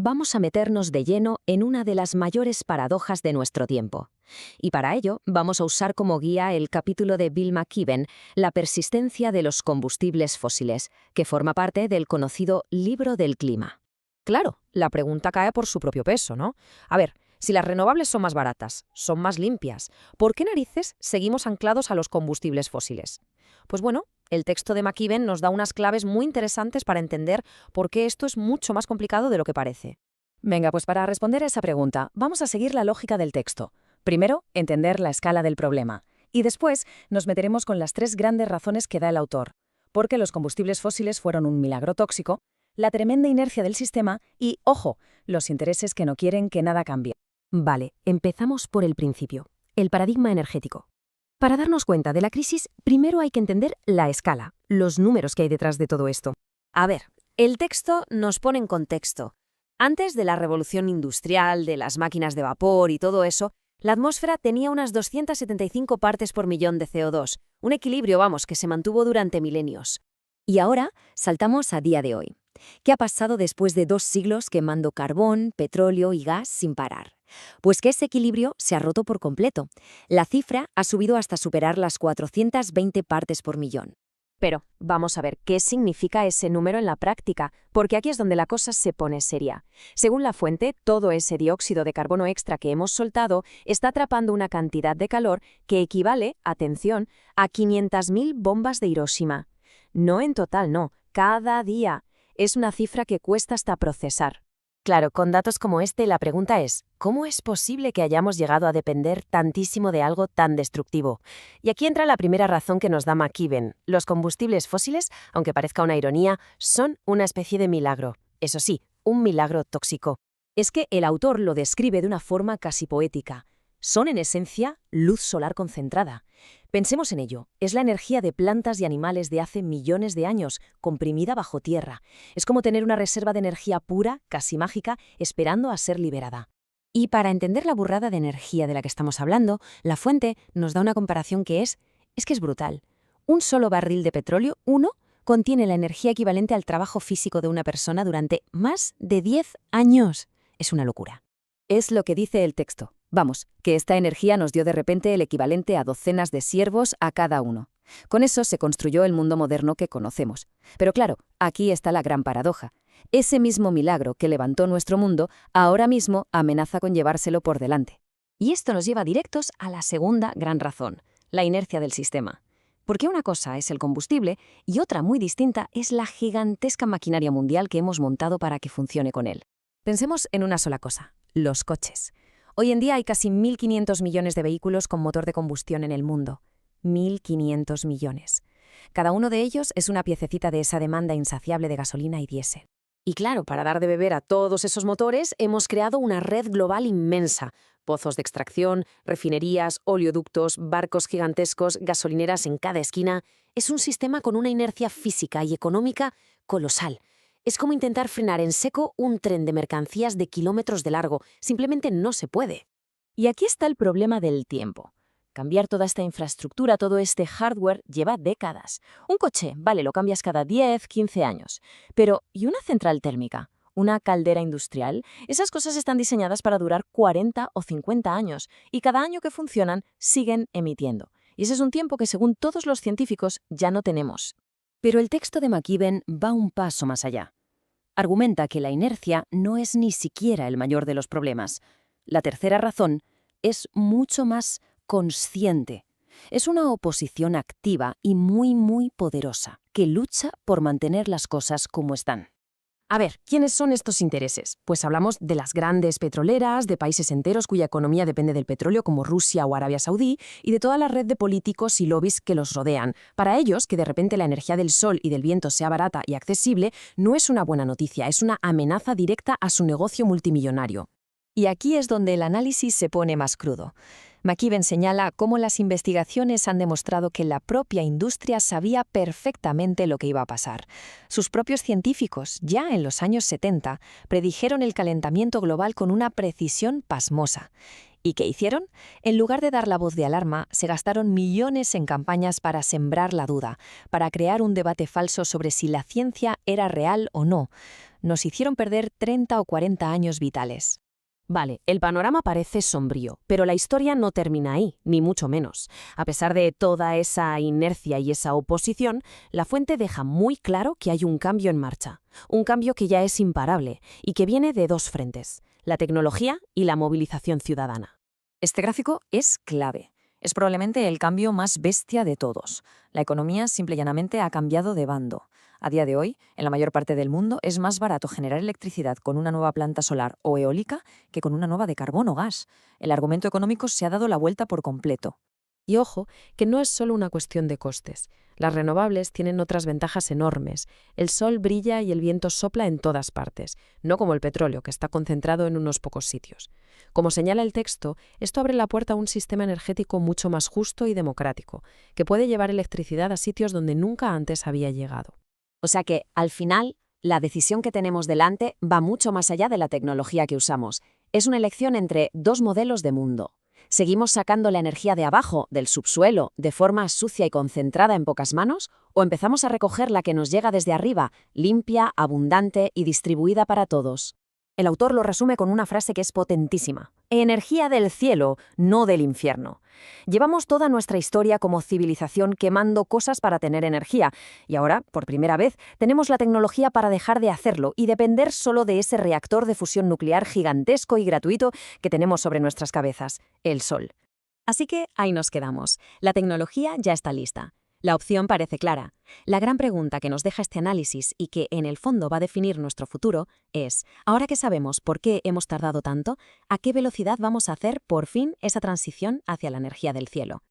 vamos a meternos de lleno en una de las mayores paradojas de nuestro tiempo. Y para ello vamos a usar como guía el capítulo de Bill McKibben, La persistencia de los combustibles fósiles, que forma parte del conocido Libro del Clima. Claro, la pregunta cae por su propio peso, ¿no? A ver, si las renovables son más baratas, son más limpias, ¿por qué narices seguimos anclados a los combustibles fósiles? Pues bueno, el texto de McKibben nos da unas claves muy interesantes para entender por qué esto es mucho más complicado de lo que parece. Venga, pues para responder a esa pregunta, vamos a seguir la lógica del texto. Primero, entender la escala del problema. Y después, nos meteremos con las 3 grandes razones que da el autor. Porque los combustibles fósiles fueron un milagro tóxico, la tremenda inercia del sistema y, ojo, los intereses que no quieren que nada cambie. Vale, empezamos por el principio, el paradigma energético. Para darnos cuenta de la crisis, primero hay que entender la escala, los números que hay detrás de todo esto. A ver, el texto nos pone en contexto. Antes de la revolución industrial, de las máquinas de vapor y todo eso, la atmósfera tenía unas 275 partes por millón de CO2, un equilibrio, vamos, que se mantuvo durante milenios. Y ahora saltamos a día de hoy. ¿Qué ha pasado después de 2 siglos quemando carbón, petróleo y gas sin parar? Pues que ese equilibrio se ha roto por completo. La cifra ha subido hasta superar las 420 partes por millón. Pero vamos a ver qué significa ese número en la práctica, porque aquí es donde la cosa se pone seria. Según la fuente, todo ese dióxido de carbono extra que hemos soltado está atrapando una cantidad de calor que equivale, atención, a 500.000 bombas de Hiroshima. No en total, no, cada día. Es una cifra que cuesta hasta procesar. Claro, con datos como este, la pregunta es, ¿cómo es posible que hayamos llegado a depender tantísimo de algo tan destructivo? Y aquí entra la primera razón que nos da McKibben. Los combustibles fósiles, aunque parezca una ironía, son una especie de milagro. Eso sí, un milagro tóxico. Es que el autor lo describe de una forma casi poética. Son, en esencia, luz solar concentrada. Pensemos en ello. Es la energía de plantas y animales de hace millones de años, comprimida bajo tierra. Es como tener una reserva de energía pura, casi mágica, esperando a ser liberada. Y para entender la burrada de energía de la que estamos hablando, la fuente nos da una comparación que es brutal. Un solo barril de petróleo, contiene la energía equivalente al trabajo físico de una persona durante más de 10 años. Es una locura. Es lo que dice el texto. Vamos, que esta energía nos dio de repente el equivalente a docenas de siervos a cada uno. Con eso se construyó el mundo moderno que conocemos. Pero claro, aquí está la gran paradoja. Ese mismo milagro que levantó nuestro mundo, ahora mismo amenaza con llevárselo por delante. Y esto nos lleva directos a la segunda gran razón, la inercia del sistema. Porque una cosa es el combustible y otra muy distinta es la gigantesca maquinaria mundial que hemos montado para que funcione con él. Pensemos en una sola cosa, los coches. Hoy en día hay casi 1.500 millones de vehículos con motor de combustión en el mundo. 1.500 millones. Cada uno de ellos es una piececita de esa demanda insaciable de gasolina y diésel. Y claro, para dar de beber a todos esos motores hemos creado una red global inmensa. Pozos de extracción, refinerías, oleoductos, barcos gigantescos, gasolineras en cada esquina. Es un sistema con una inercia física y económica colosal. Es como intentar frenar en seco un tren de mercancías de kilómetros de largo. Simplemente no se puede. Y aquí está el problema del tiempo. Cambiar toda esta infraestructura, todo este hardware, lleva décadas. Un coche, vale, lo cambias cada 10, 15 años. Pero, ¿y una central térmica? ¿Una caldera industrial? Esas cosas están diseñadas para durar 40 o 50 años. Y cada año que funcionan, siguen emitiendo. Y ese es un tiempo que, según todos los científicos, ya no tenemos. Pero el texto de McKibben va un paso más allá. Argumenta que la inercia no es ni siquiera el mayor de los problemas. La tercera razón es mucho más consciente. Es una oposición activa y muy poderosa, que lucha por mantener las cosas como están. A ver, ¿quiénes son estos intereses? Pues hablamos de las grandes petroleras, de países enteros cuya economía depende del petróleo como Rusia o Arabia Saudí, y de toda la red de políticos y lobbies que los rodean. Para ellos, que de repente la energía del sol y del viento sea barata y accesible, no es una buena noticia, es una amenaza directa a su negocio multimillonario. Y aquí es donde el análisis se pone más crudo. McKibben señala cómo las investigaciones han demostrado que la propia industria sabía perfectamente lo que iba a pasar. Sus propios científicos, ya en los años 70, predijeron el calentamiento global con una precisión pasmosa. ¿Y qué hicieron? En lugar de dar la voz de alarma, se gastaron millones en campañas para sembrar la duda, para crear un debate falso sobre si la ciencia era real o no. nos hicieron perder 30 o 40 años vitales. Vale, el panorama parece sombrío, pero la historia no termina ahí, ni mucho menos. A pesar de toda esa inercia y esa oposición, la fuente deja muy claro que hay un cambio en marcha, un cambio que ya es imparable y que viene de dos frentes, la tecnología y la movilización ciudadana. Este gráfico es clave. Es probablemente el cambio más bestia de todos. La economía simple y llanamente ha cambiado de bando. A día de hoy, en la mayor parte del mundo, es más barato generar electricidad con una nueva planta solar o eólica que con una nueva de carbón o gas. El argumento económico se ha dado la vuelta por completo. Y ojo, que no es solo una cuestión de costes. Las renovables tienen otras ventajas enormes. El sol brilla y el viento sopla en todas partes, no como el petróleo, que está concentrado en unos pocos sitios. Como señala el texto, esto abre la puerta a un sistema energético mucho más justo y democrático, que puede llevar electricidad a sitios donde nunca antes había llegado. O sea que, al final, la decisión que tenemos delante va mucho más allá de la tecnología que usamos. Es una elección entre dos modelos de mundo. ¿Seguimos sacando la energía de abajo, del subsuelo, de forma sucia y concentrada en pocas manos? ¿O empezamos a recoger la que nos llega desde arriba, limpia, abundante y distribuida para todos? El autor lo resume con una frase que es potentísima. Energía del cielo, no del infierno. Llevamos toda nuestra historia como civilización quemando cosas para tener energía, y ahora, por primera vez, tenemos la tecnología para dejar de hacerlo y depender solo de ese reactor de fusión nuclear gigantesco y gratuito que tenemos sobre nuestras cabezas, el Sol. Así que ahí nos quedamos. La tecnología ya está lista. La opción parece clara. La gran pregunta que nos deja este análisis y que en el fondo va a definir nuestro futuro es, ahora que sabemos por qué hemos tardado tanto, ¿a qué velocidad vamos a hacer por fin esa transición hacia la energía del cielo?